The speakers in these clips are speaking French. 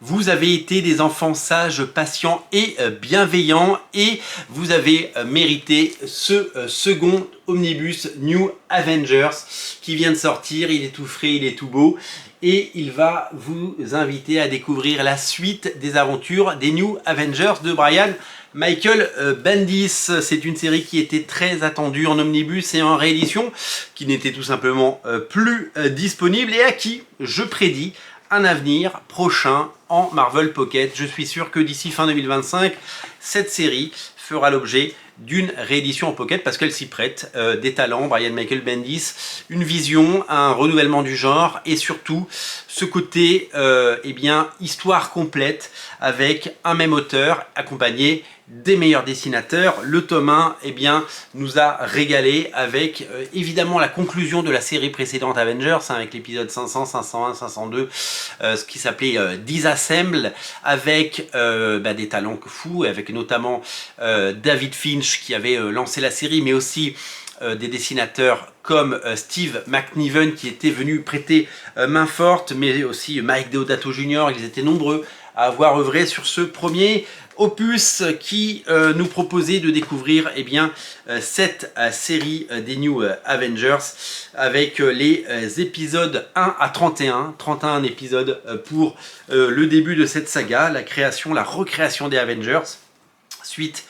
Vous avez été des enfants sages, patients et bienveillants et vous avez mérité ce second omnibus New Avengers qui vient de sortir. Il est tout frais, il est tout beau et il va vous inviter à découvrir la suite des aventures des New Avengers de Brian Michael Bendis. C'est une série qui était très attendue en omnibus et en réédition, qui n'était tout simplement plus disponible et à qui je prédis un avenir prochain en Marvel Pocket. Je suis sûr que d'ici fin 2025, cette série fera l'objet d'une réédition en Pocket parce qu'elle s'y prête. Des talents, Brian Michael Bendis, une vision, un renouvellement du genre et surtout ce côté eh bien, histoire complète avec un même auteur accompagné des meilleurs dessinateurs. Le tome 1 eh bien, nous a régalé avec évidemment la conclusion de la série précédente Avengers avec l'épisode 500, 501, 502 ce qui s'appelait Disassemble avec des talents fous, avec notamment David Finch qui avait lancé la série, mais aussi des dessinateurs comme Steve McNiven qui était venu prêter main forte, mais aussi Mike Deodato Jr. Ils étaient nombreux à avoir œuvré sur ce premier opus qui nous proposait de découvrir eh bien, cette série des New Avengers avec les épisodes 1 à 31, 31 épisodes pour le début de cette saga, la création, la recréation des Avengers suite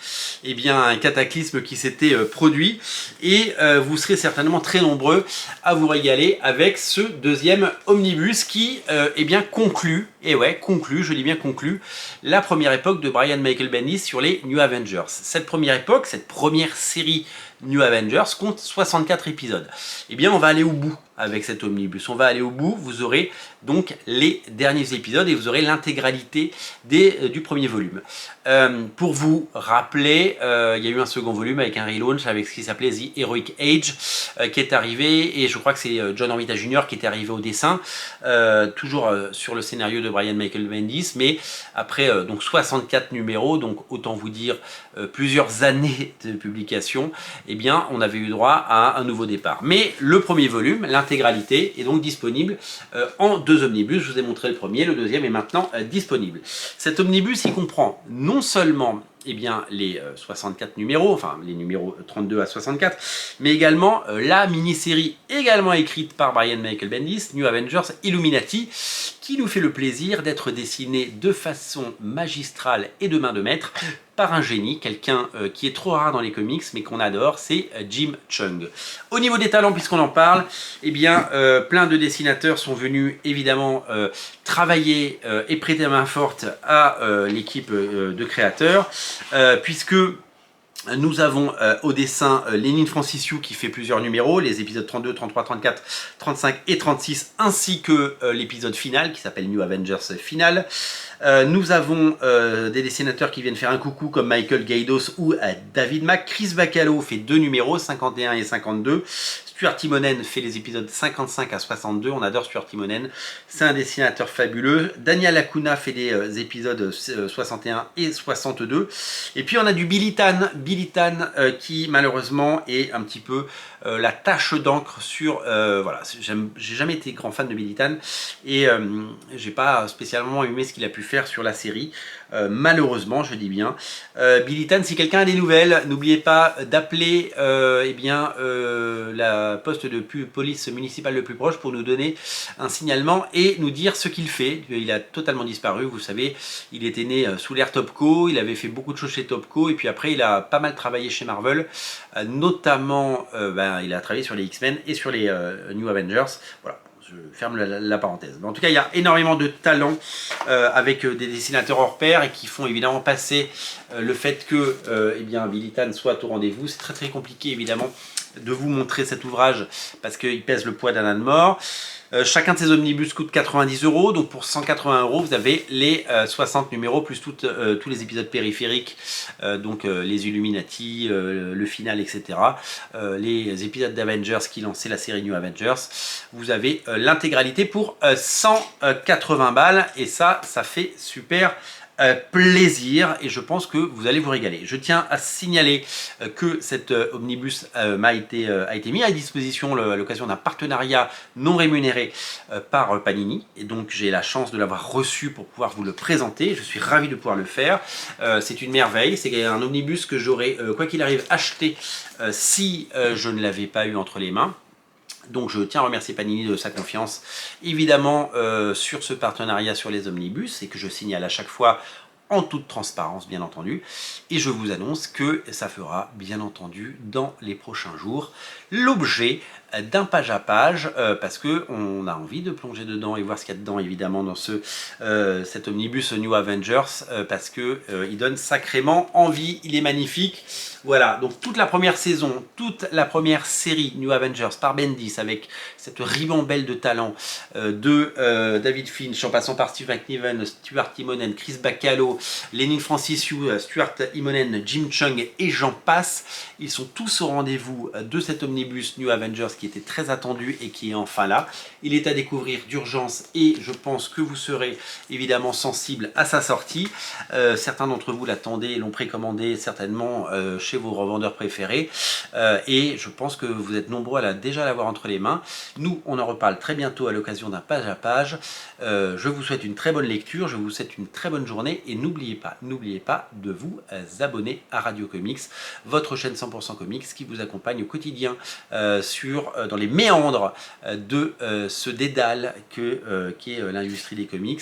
eh bien, à un cataclysme qui s'était produit et vous serez certainement très nombreux à vous régaler avec ce deuxième omnibus qui eh bien, conclut, et ouais, conclut, je dis bien conclut, la première époque de Brian Michael Bendis sur les New Avengers. Cette première époque, cette première série New Avengers compte 64 épisodes. Eh bien, on va aller au bout avec cet omnibus. On va aller au bout. Vous aurez donc les derniers épisodes et vous aurez l'intégralité du premier volume. Pour vous rappeler, il y a eu un second volume avec un relaunch avec ce qui s'appelait The Heroic Age qui est arrivé et je crois que c'est John Romita Jr. qui est arrivé au dessin, toujours sur le scénario de Brian Michael Bendis, mais après donc 64 numéros, donc autant vous dire plusieurs années de publication, eh bien on avait eu droit à un nouveau départ. Mais le premier volume, l'intégralité, est donc disponible en deux omnibus. Je vous ai montré le premier, le deuxième est maintenant disponible. Cet omnibus, il comprend non seulement eh bien, les 64 numéros, enfin les numéros 32 à 64, mais également la mini-série également écrite par Brian Michael Bendis, New Avengers Illuminati, qui nous fait le plaisir d'être dessinée de façon magistrale et de main de maître par un génie, quelqu'un qui est trop rare dans les comics mais qu'on adore, c'est Jim Cheung. Au niveau des talents, puisqu'on en parle, eh bien, plein de dessinateurs sont venus évidemment travailler et prêter main forte à l'équipe de créateurs, puisque nous avons au dessin Lénine Francissiou qui fait plusieurs numéros, les épisodes 32, 33, 34, 35 et 36, ainsi que l'épisode final qui s'appelle New Avengers Final. Nous avons des dessinateurs qui viennent faire un coucou comme Michael Gaydos ou David Mack. Chris Bacalo fait deux numéros, 51 et 52. Stuart Timonen fait les épisodes 55 à 62, on adore Stuart Timonen, c'est un dessinateur fabuleux. Daniel Lacuna fait des épisodes 61 et 62. Et puis on a du Billy Tan qui malheureusement est un petit peu la tache d'encre sur... voilà, j'ai jamais été grand fan de Billy Tan et j'ai pas spécialement aimé ce qu'il a pu faire sur la série. Malheureusement, je dis bien. Billy Tan, si quelqu'un a des nouvelles, n'oubliez pas d'appeler eh bien, la poste de police municipale le plus proche pour nous donner un signalement et nous dire ce qu'il fait. Il a totalement disparu, vous savez, il était né sous l'ère Topco, il avait fait beaucoup de choses chez Topco et puis après il a pas mal travaillé chez Marvel, notamment il a travaillé sur les X-Men et sur les New Avengers. Voilà. Je ferme la parenthèse. Mais en tout cas, il y a énormément de talents avec des dessinateurs hors pair et qui font évidemment passer le fait que eh bien, Billy Tan soit au rendez-vous. C'est très compliqué évidemment de vous montrer cet ouvrage parce qu'il pèse le poids d'un âne mort. Chacun de ces omnibus coûte 90 €, donc pour 180 €, vous avez les 60 numéros plus tous les épisodes périphériques, donc les Illuminati, le final, etc. Les épisodes d'Avengers qui lançaient la série New Avengers. Vous avez l'intégralité pour 180 balles et ça fait super plaisir et je pense que vous allez vous régaler. Je tiens à signaler que cet omnibus a été mis à disposition à l'occasion d'un partenariat non rémunéré par Panini et donc j'ai la chance de l'avoir reçu pour pouvoir vous le présenter. Je suis ravi de pouvoir le faire. C'est une merveille, c'est un omnibus que j'aurais quoi qu'il arrive acheté si je ne l'avais pas eu entre les mains. Donc je tiens à remercier Panini de sa confiance évidemment sur ce partenariat sur les omnibus et que je signale à chaque fois en toute transparence bien entendu. Et je vous annonce que ça fera bien entendu dans les prochains jours l'objet d'un page à page parce qu'on a envie de plonger dedans et voir ce qu'il y a dedans évidemment dans cet omnibus New Avengers parce qu'il donne sacrément envie, il est magnifique. Voilà, donc toute la première saison, toute la première série New Avengers par Bendis avec cette ribambelle de talent de David Finch en passant par Steve McNiven, Stuart Immonen, Chris Bacalo, Lenin Franciszek, Stuart Immonen, Jim Chung et j'en passe. Ils sont tous au rendez-vous de cet omnibus New Avengers qui était très attendu et qui est enfin là. Il est à découvrir d'urgence et je pense que vous serez évidemment sensible à sa sortie. Certains d'entre vous l'attendaient et l'ont précommandé certainement chez vos revendeurs préférés et je pense que vous êtes nombreux à déjà l'avoir entre les mains. Nous, on en reparle très bientôt à l'occasion d'un page à page. Je vous souhaite une très bonne lecture, je vous souhaite une très bonne journée et n'oubliez pas de vous abonner à Radio Comics, votre chaîne 100% comics qui vous accompagne au quotidien dans les méandres de ce dédale qu'est l'industrie des comics.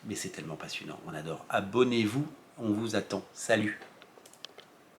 Mais c'est tellement passionnant, on adore. Abonnez-vous, on vous attend. Salut!